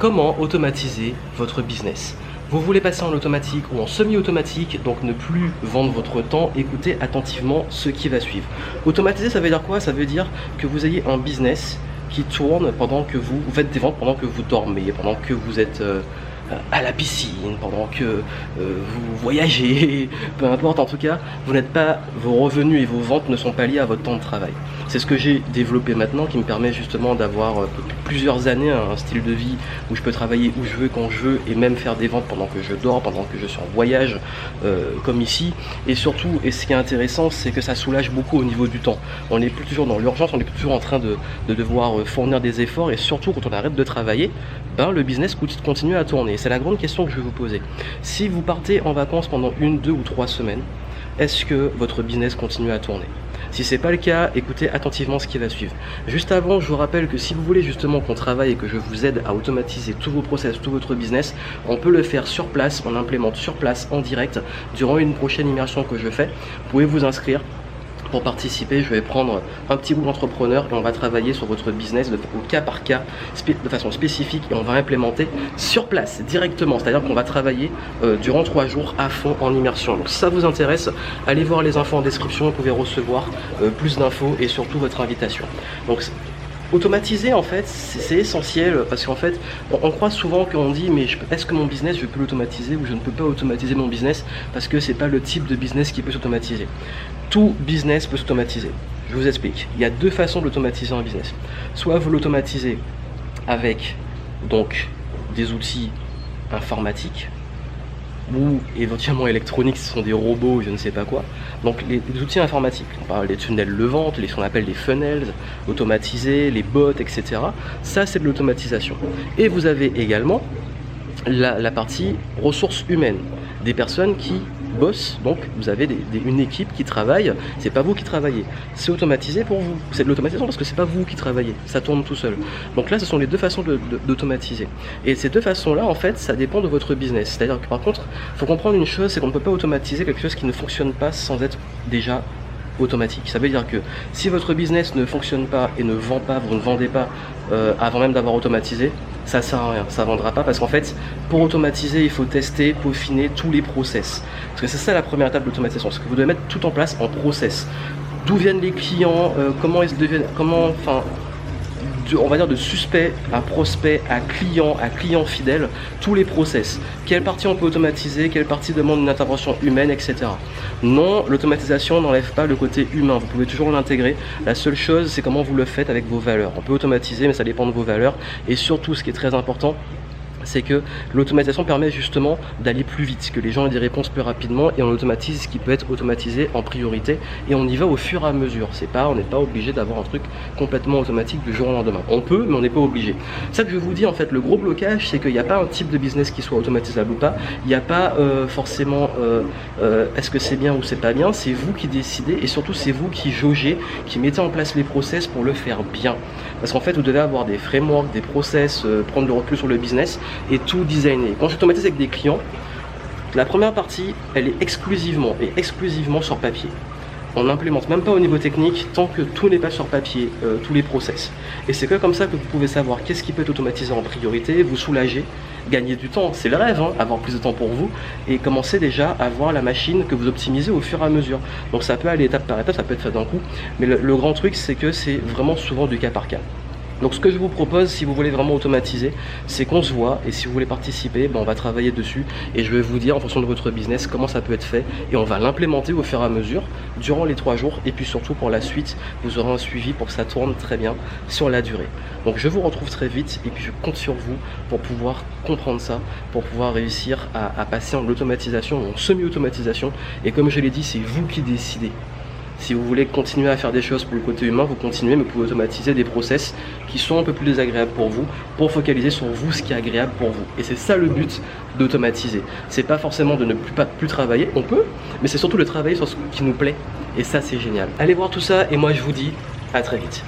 Comment automatiser votre business? Vous voulez passer en automatique ou en semi-automatique, donc ne plus vendre votre temps, écoutez attentivement ce qui va suivre. Automatiser, ça veut dire quoi? Ça veut dire que vous ayez un business qui tourne pendant que vous faites des ventes, pendant que vous dormez, pendant que vous êtes à la piscine, pendant que vous voyagez, peu importe, en tout cas, vous n'êtes pas, vos revenus et vos ventes ne sont pas liés à votre temps de travail. C'est ce que j'ai développé maintenant qui me permet justement d'avoir plusieurs années un style de vie où je peux travailler où je veux, quand je veux, et même faire des ventes pendant que je dors, pendant que je suis en voyage, comme ici. Et surtout, et ce qui est intéressant, c'est que ça soulage beaucoup au niveau du temps. On n'est plus toujours dans l'urgence, on n'est plus toujours en train de devoir fournir des efforts, et surtout quand on arrête de travailler, ben, le business continue à tourner. C'est la grande question que je vais vous poser. Si vous partez en vacances pendant 1, 2 ou 3 semaines, est-ce que votre business continue à tourner? Si ce n'est pas le cas, écoutez attentivement ce qui va suivre. Juste avant, je vous rappelle que si vous voulez justement qu'on travaille et que je vous aide à automatiser tous vos process, tout votre business, on peut le faire sur place, on implémente sur place en direct durant une prochaine immersion que je fais. Vous pouvez vous inscrire. Pour participer, je vais prendre un petit groupe d'entrepreneurs et on va travailler sur votre business au cas par cas, de façon spécifique, et on va implémenter sur place directement. C'est-à-dire qu'on va travailler durant 3 jours à fond en immersion. Donc si ça vous intéresse, allez voir les infos en description, vous pouvez recevoir plus d'infos et surtout votre invitation. Donc automatiser, en fait, c'est essentiel parce qu'en fait, on croit souvent qu'on dit mais est-ce que mon business je peux l'automatiser ou je ne peux pas automatiser mon business parce que c'est pas le type de business qui peut s'automatiser. Tout business peut s'automatiser. Je vous explique. Il y a 2 façons d'automatiser un business. Soit vous l'automatisez avec donc des outils informatiques ou éventuellement électroniques, ce sont des robots, je ne sais pas quoi. Donc les outils informatiques, on parle des tunnels de vente, ce qu'on appelle les funnels, automatisés, les bots, etc. Ça c'est de l'automatisation. Et vous avez également la partie ressources humaines, des personnes qui bossent, donc vous avez une équipe qui travaille, c'est pas vous qui travaillez, c'est automatisé pour vous, c'est de l'automatisation parce que c'est pas vous qui travaillez, ça tourne tout seul. Donc là ce sont les 2 façons d'automatiser. Et ces 2 façons là en fait ça dépend de votre business, c'est à dire que par contre il faut comprendre une chose, c'est qu'on ne peut pas automatiser quelque chose qui ne fonctionne pas sans être déjà automatique. Ça veut dire que si votre business ne fonctionne pas et ne vend pas, vous ne vendez pas avant même d'avoir automatisé, ça sert à rien, ça vendra pas parce qu'en fait pour automatiser il faut tester, peaufiner tous les process. Parce que c'est ça la première étape de l'automatisation, c'est que vous devez mettre tout en place en process. D'où viennent les clients, comment ils deviennent, on va dire de suspect à prospect, à client fidèle, tous les process. Quelle partie on peut automatiser, quelle partie demande une intervention humaine, etc. Non, l'automatisation n'enlève pas le côté humain, vous pouvez toujours l'intégrer. La seule chose, c'est comment vous le faites avec vos valeurs. On peut automatiser, mais ça dépend de vos valeurs. Et surtout, ce qui est très important, c'est que l'automatisation permet justement d'aller plus vite, que les gens aient des réponses plus rapidement et on automatise ce qui peut être automatisé en priorité et on y va au fur et à mesure. On n'est pas obligé d'avoir un truc complètement automatique du jour au lendemain. On peut, mais on n'est pas obligé. C'est ça que je vous dis en fait, le gros blocage, c'est qu'il n'y a pas un type de business qui soit automatisable ou pas. Il n'y a pas forcément est-ce que c'est bien ou c'est pas bien, c'est vous qui décidez et surtout c'est vous qui jaugez, qui mettez en place les process pour le faire bien. Parce qu'en fait vous devez avoir des frameworks, des process, prendre le recul sur le business et tout designer. Quand j'automatise avec des clients, la première partie, elle est exclusivement sur papier. On n'implémente même pas au niveau technique tant que tout n'est pas sur papier, tous les process. Et c'est que comme ça que vous pouvez savoir qu'est-ce qui peut être automatisé en priorité, vous soulager, gagner du temps. C'est le rêve, hein, avoir plus de temps pour vous et commencer déjà à voir la machine que vous optimisez au fur et à mesure. Donc ça peut aller étape par étape, ça peut être fait d'un coup. Mais le grand truc, c'est que c'est vraiment souvent du cas par cas. Donc ce que je vous propose, si vous voulez vraiment automatiser, c'est qu'on se voit et si vous voulez participer, ben on va travailler dessus et je vais vous dire en fonction de votre business comment ça peut être fait et on va l'implémenter au fur et à mesure durant les 3 jours et puis surtout pour la suite, vous aurez un suivi pour que ça tourne très bien sur la durée. Donc je vous retrouve très vite et puis je compte sur vous pour pouvoir comprendre ça, pour pouvoir réussir à passer en automatisation ou en semi-automatisation et comme je l'ai dit, c'est vous qui décidez. Si vous voulez continuer à faire des choses pour le côté humain, vous continuez, mais vous pouvez automatiser des process qui sont un peu plus désagréables pour vous, pour focaliser sur vous ce qui est agréable pour vous. Et c'est ça le but d'automatiser. C'est pas forcément de ne plus travailler, on peut, mais c'est surtout de travailler sur ce qui nous plaît. Et ça c'est génial. Allez voir tout ça et moi je vous dis à très vite.